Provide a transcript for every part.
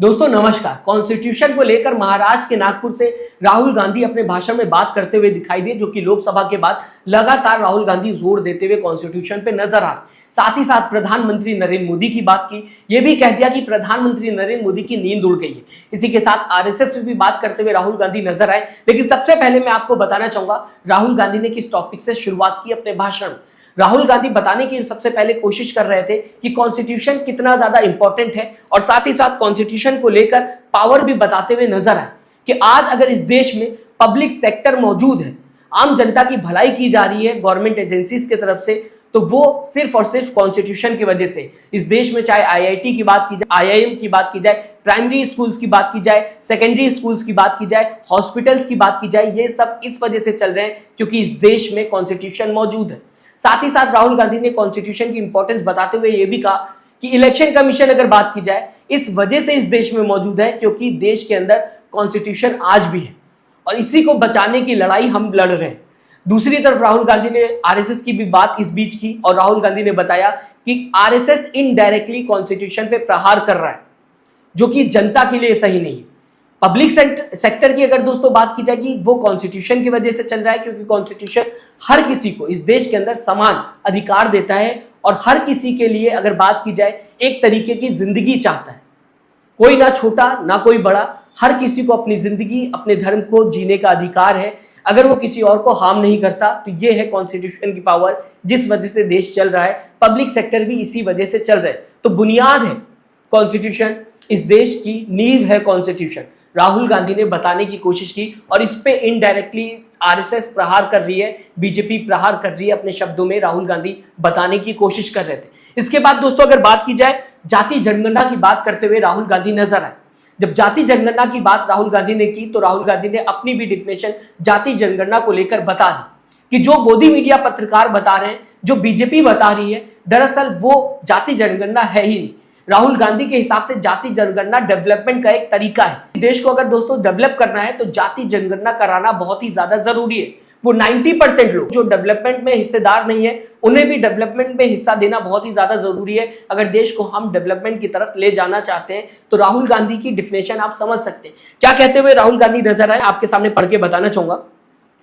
दोस्तों नमस्कार। कॉन्स्टिट्यूशन को लेकर महाराष्ट्र के नागपुर से राहुल गांधी अपने भाषण में बात करते हुए दिखाई दिए, जो कि लोकसभा के बाद लगातार राहुल गांधी जोर देते हुए कॉन्स्टिट्यूशन पे नजर आ रहे। साथ ही साथ प्रधानमंत्री नरेंद्र मोदी की बात की, यह भी कह दिया कि प्रधानमंत्री नरेंद्र मोदी की नींद उड़ गई है। इसी के साथ आरएसएस से भी बात करते हुए राहुल गांधी नजर आए। लेकिन सबसे पहले मैं आपको बताना चाहूंगा राहुल गांधी ने किस टॉपिक से शुरुआत की अपने भाषण में। राहुल गांधी बताने की सबसे पहले कोशिश कर रहे थे कि कॉन्स्टिट्यूशन कितना ज्यादा इंपॉर्टेंट है, और साथ ही साथ कॉन्स्टिट्यूशन को लेकर पावर भी बताते हुए नजर आए कि आज अगर इस देश में पब्लिक सेक्टर मौजूद है, आम जनता की भलाई की जा रही है गवर्नमेंट एजेंसीज की तरफ से, तो वो सिर्फ और सिर्फ कॉन्स्टिट्यूशन की वजह से। इस देश में चाहे आईआईटी की बात की जाए, आईआईएम की बात की जाए, प्राइमरी स्कूल्स की बात की जाए, सेकेंडरी स्कूल्स की बात की जाए, हॉस्पिटल्स की बात की जाए, ये सब इस वजह से चल रहे हैं क्योंकि इस देश में कॉन्स्टिट्यूशन मौजूद है। साथ ही साथ राहुल गांधी ने कॉन्स्टिट्यूशन की इंपॉर्टेंस बताते हुए यह भी कहा कि इलेक्शन कमीशन अगर बात की जाए, इस वजह से इस देश में मौजूद है क्योंकि देश के अंदर कॉन्स्टिट्यूशन आज भी है और इसी को बचाने की लड़ाई हम लड़ रहे हैं। दूसरी तरफ राहुल गांधी ने आरएसएस की भी बात इस बीच की और राहुल गांधी ने बताया कि आरएसएस इनडायरेक्टली कॉन्स्टिट्यूशन पे प्रहार कर रहा है, जो कि जनता के लिए सही नहीं है। पब्लिक सेक्टर की अगर दोस्तों बात की जाएगी, वो कॉन्स्टिट्यूशन की वजह से चल रहा है क्योंकि कॉन्स्टिट्यूशन हर किसी को इस देश के अंदर समान अधिकार देता है और हर किसी के लिए अगर बात की जाए एक तरीके की जिंदगी चाहता है। कोई ना छोटा ना कोई बड़ा, हर किसी को अपनी जिंदगी अपने धर्म को जीने का अधिकार है अगर वो किसी और को हार्म नहीं करता। तो ये है कॉन्स्टिट्यूशन की पावर, जिस वजह से देश चल रहा है। पब्लिक सेक्टर भी इसी वजह से चल रहा है। तो बुनियाद है कॉन्स्टिट्यूशन, इस देश की नींव है कॉन्स्टिट्यूशन। राहुल गांधी ने बताने की कोशिश की और इस पे इनडायरेक्टली आरएसएस प्रहार कर रही है, बीजेपी प्रहार कर रही है, अपने शब्दों में राहुल गांधी बताने की कोशिश कर रहे थे। इसके बाद दोस्तों अगर बात की जाए जाति जनगणना की बात करते हुए राहुल गांधी नजर आए। जब जाति जनगणना की बात राहुल गांधी ने की तो राहुल गांधी ने अपनी भी डिफिनेशन जाति जनगणना को लेकर बता दी कि जो गोदी मीडिया पत्रकार बता रहे हैं, जो बीजेपी बता रही है, दरअसल वो जाति जनगणना है ही नहीं। राहुल गांधी के हिसाब से जाति जनगणना डेवलपमेंट का एक तरीका है। देश को अगर दोस्तों डेवलप करना है तो जाति जनगणना कराना बहुत ही ज्यादा जरूरी है। वो 90% लोग जो डेवलपमेंट में हिस्सेदार नहीं है, उन्हें भी डेवलपमेंट में हिस्सा देना बहुत ही ज्यादा जरूरी है। अगर देश को हम डेवलपमेंट की तरफ ले जाना चाहते हैं तो राहुल गांधी की डिफिनेशन आप समझ सकते हैं। क्या कहते हुए राहुल गांधी नजर आए, आपके सामने पढ़ के बताना चाहूंगा।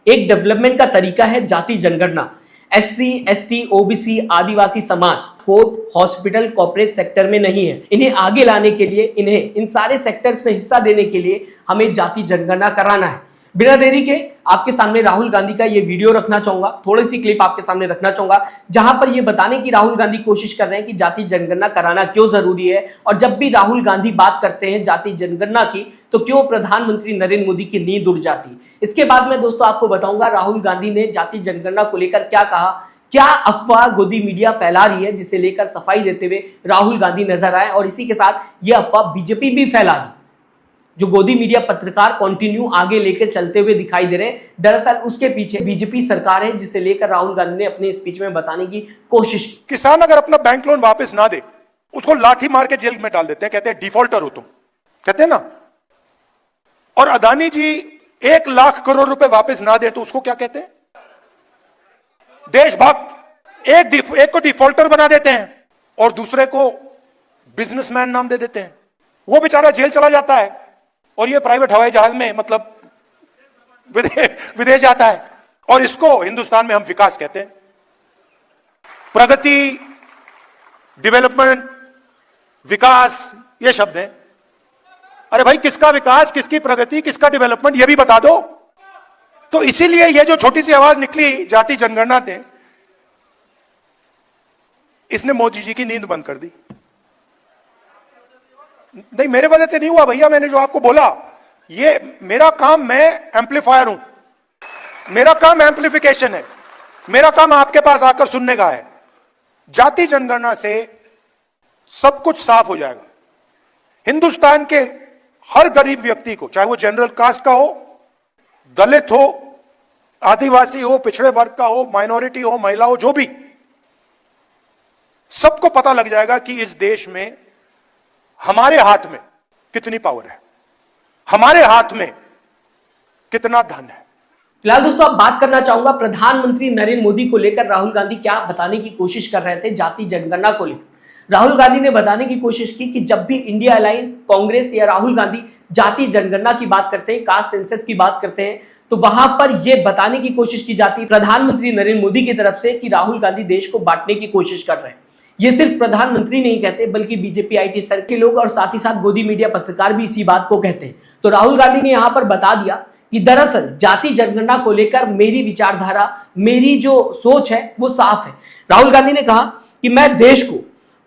एक डेवलपमेंट का तरीका है जाति जनगणना। एससी, एसटी, ओबीसी, आदिवासी समाज कोर्ट, हॉस्पिटल, कॉर्पोरेट सेक्टर में नहीं है। इन्हें आगे लाने के लिए, इन्हें इन सारे सेक्टर्स में हिस्सा देने के लिए हमें जाति जनगणना कराना है। बिना देरी के आपके सामने राहुल गांधी का ये वीडियो रखना चाहूंगा, थोड़ी सी क्लिप आपके सामने रखना चाहूंगा, जहां पर ये बताने की राहुल गांधी कोशिश कर रहे हैं कि जाति जनगणना कराना क्यों जरूरी है। और जब भी राहुल गांधी बात करते हैं जाति जनगणना की तो क्यों प्रधानमंत्री नरेंद्र मोदी की नींद उड़ जाती। इसके बाद मैं दोस्तों आपको बताऊंगा राहुल गांधी ने जाति जनगणना को लेकर क्या कहा, क्या अफवाह गोदी मीडिया फैला रही है, जिसे लेकर सफाई देते हुए राहुल गांधी नजर आए। और इसी के साथ यह अफवाह बीजेपी भी फैला रही, जो गोदी मीडिया पत्रकार कंटिन्यू आगे लेकर चलते हुए दिखाई दे रहे हैं। दरअसल उसके पीछे बीजेपी सरकार है, जिसे लेकर राहुल गांधी ने अपने स्पीच में बताने की कोशिश की। किसान अगर अपना बैंक लोन वापस ना दे, उसको लाठी मार के जेल में डाल देते हैं, कहते हैं डिफॉल्टर हो तुम, कहते हैं ना। और अदानी जी 1 लाख करोड़ रुपए वापस ना दे तो उसको क्या कहते हैं, देशभक्त। एक को डिफॉल्टर बना देते हैं और दूसरे को बिजनेसमैन नाम दे देते हैं। वो बेचारा जेल चला जाता है और ये प्राइवेट हवाई जहाज में मतलब विदेश जाता है। और इसको हिंदुस्तान में हम विकास कहते हैं। प्रगति, डेवलपमेंट, विकास, ये शब्द हैं। अरे भाई, किसका विकास, किसकी प्रगति, किसका डेवलपमेंट, ये भी बता दो। तो इसीलिए ये जो छोटी सी आवाज निकली जाति जनगणना ने, इसने मोदी जी की नींद बंद कर दी। नहीं, मेरे वजह से नहीं हुआ भैया। मैंने जो आपको बोला, ये मेरा काम, मैं एम्पलीफायर हूं, मेरा काम एम्पलीफिकेशन है, मेरा काम आपके पास आकर सुनने का है। जाति जनगणना से सब कुछ साफ हो जाएगा। हिंदुस्तान के हर गरीब व्यक्ति को, चाहे वो जनरल कास्ट का हो, दलित हो, आदिवासी हो, पिछड़े वर्ग का हो, माइनॉरिटी हो, महिला हो, जो भी, सबको पता लग जाएगा कि इस देश में हमारे हाथ में कितनी पावर है, हमारे हाथ में कितना धन है। फिलहाल दोस्तों अब बात करना चाहूंगा प्रधानमंत्री नरेंद्र मोदी को लेकर राहुल गांधी क्या बताने की कोशिश कर रहे थे जाति जनगणना को लेकर। राहुल गांधी ने बताने की कोशिश की कि जब भी इंडिया अलायंस, कांग्रेस या राहुल गांधी जाति जनगणना की बात करते हैं, कास्ट सेंसस की बात करते हैं, तो वहां पर यह बताने की कोशिश की जाती है प्रधानमंत्री नरेंद्र मोदी की तरफ से कि राहुल गांधी देश को बांटने की कोशिश कर रहे हैं। ये सिर्फ प्रधानमंत्री नहीं कहते, बल्कि बीजेपी IT सेल के लोग और साथ ही साथ गोदी मीडिया पत्रकार भी इसी बात को कहते हैं। तो राहुल गांधी ने यहां पर बता दिया कि दरअसल जाति जनगणना को लेकर मेरी विचारधारा, मेरी जो सोच है वो साफ है। राहुल गांधी ने कहा कि मैं देश को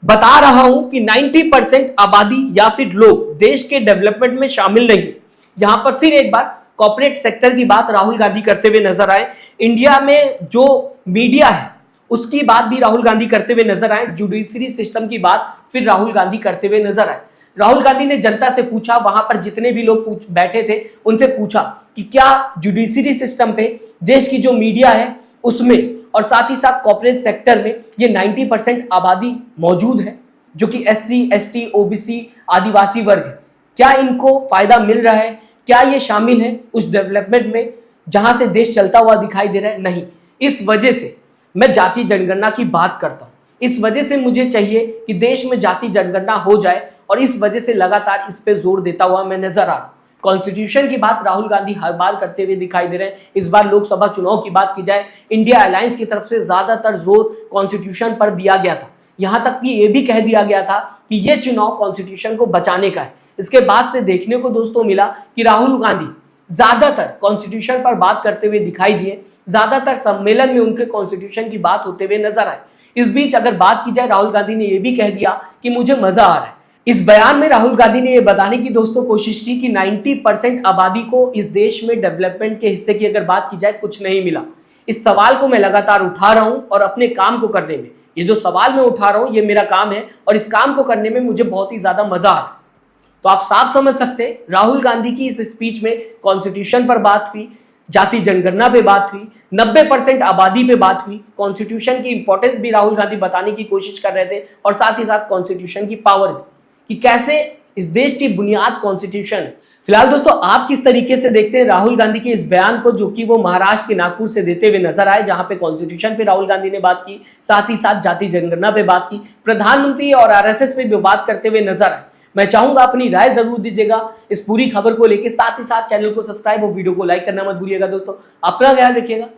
बता रहा हूं कि 90% आबादी या फिर लोग देश के डेवलपमेंट में शामिल नहीं है। यहां पर फिर एक बार कॉर्पोरेट सेक्टर की बात राहुल गांधी करते हुए नजर आए। इंडिया में जो मीडिया है उसकी बात भी राहुल गांधी करते हुए नजर आए। जुडिशरी सिस्टम की बात फिर राहुल गांधी करते हुए नजर आए। राहुल गांधी ने जनता से पूछा, वहां पर जितने भी लोग बैठे थे उनसे पूछा कि क्या जुडिशरी सिस्टम पे देश की जो मीडिया है उसमें और साथ ही साथ कॉर्पोरेट सेक्टर में ये 90% आबादी मौजूद है जो कि SC, ST, OBC आदिवासी वर्ग है, क्या इनको फायदा मिल रहा है, क्या ये शामिल है उस डेवलपमेंट में जहां से देश चलता हुआ दिखाई दे रहा है? नहीं। इस वजह से मैं जाति जनगणना की बात करता हूं। इस वजह से मुझे चाहिए कि देश में जाति जनगणना हो जाए और इस वजह से लगातार इस पे जोर देता हुआ मैं नजर आ रहा हूं। कॉन्स्टिट्यूशन की बात राहुल गांधी हर बार करते हुए दिखाई दे रहे हैं। इस बार लोकसभा चुनाव की बात की जाए, इंडिया अलायंस की तरफ से ज्यादातर जोर कॉन्स्टिट्यूशन पर दिया गया था। यहां तक कि यह भी कह दिया गया था कि यह चुनाव कॉन्स्टिट्यूशन को बचाने का है। इसके बाद से देखने को दोस्तों मिला कि राहुल गांधी ज्यादातर कॉन्स्टिट्यूशन पर बात करते हुए दिखाई दिए, ज्यादातर सम्मेलन में उनके कॉन्स्टिट्यूशन की बात होते हुए नजर आए। इस बीच अगर बात की जाए, राहुल गांधी ने यह भी कह दिया कि मुझे मजा आ रहा है। इस बयान में राहुल गांधी ने यह बताने की दोस्तों कोशिश की कि 90% आबादी को इस देश में डेवलपमेंट के हिस्से की अगर बात की जाए कुछ नहीं मिला। इस सवाल को मैं लगातार उठा रहा हूं और अपने काम को करने में, ये जो सवाल मैं उठा रहा हूं ये मेरा काम है और इस काम को करने में मुझे बहुत ही ज्यादा मजा आ रहा है। तो आप साफ समझ सकते हैं राहुल गांधी की इस स्पीच में कॉन्स्टिट्यूशन पर बात हुई, जाति जनगणना पे बात हुई, 90% आबादी पे बात हुई, कॉन्स्टिट्यूशन की इंपॉर्टेंस भी राहुल गांधी बताने की कोशिश कर रहे थे और साथ ही साथ कॉन्स्टिट्यूशन की पावर भी, कि कैसे इस देश की बुनियाद कॉन्स्टिट्यूशन है। फिलहाल दोस्तों आप किस तरीके से देखते हैं राहुल गांधी के इस बयान को, जो कि वो महाराष्ट्र के नागपुर से देते हुए नजर आए, जहां पे कॉन्स्टिट्यूशन पे राहुल गांधी ने बात की, साथ ही साथ जाति जनगणना पे बात की, प्रधानमंत्री और RSS पे भी बात करते हुए नजर आए। मैं चाहूंगा अपनी राय जरूर दीजिएगा इस पूरी खबर को लेकर, साथ ही साथ चैनल को सब्सक्राइब और वीडियो को लाइक करना मत भूलिएगा दोस्तों। अपना ख्याल रखिएगा।